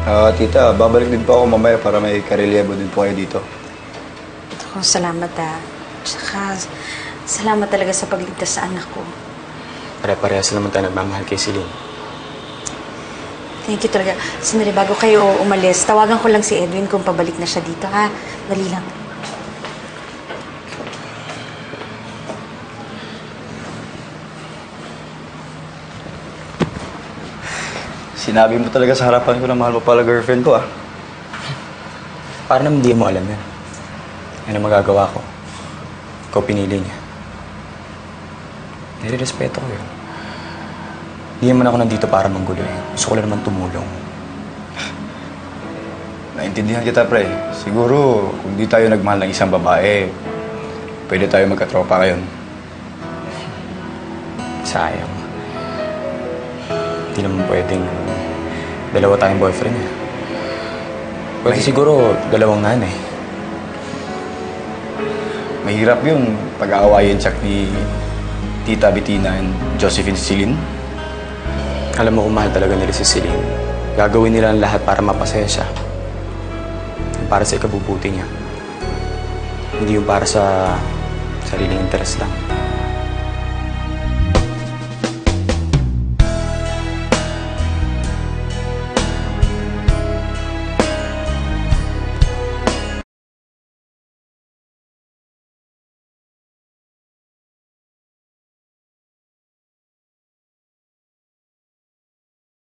Tita, babalik din po ako mamaya para may karelyebo din po kayo dito. Oh, salamat Tsaka, salamat talaga sa pagligtas sa anak ko. Pare-parehas naman tayo nagmamahal kay Celine. Thank you talaga. Sandali, bago kayo umalis, tawagan ko lang si Edwin kung pabalik na siya dito, ha? Dali lang. Sinabi mo talaga sa harapan ko na mahal mo pala girlfriend ko, Para naman hindi mo alam yan. Yan ang magagawa ko. Ikaw pinili niya. Nire-respeto ko yun. Hindi naman ako nandito para manggulo eh. Gusto ko lang naman tumulong. Naintindihan kita, pre. Siguro, kung di tayo nagmahal ng isang babae, pwede tayo magkatropa ngayon. Sayang. Hindi naman pwedeng dalawa tayong boyfriend eh. Pwede siguro dalawang nanay. Mahirap yung pag-aawayin siya ni Tita Bettina and Josephine Celine. Alam mo kung mahal talaga nila si Celine. Gagawin nila ang lahat para mapasaya siya. Para sa ikabubuti niya. Hindi yung para sa sariling interes lang.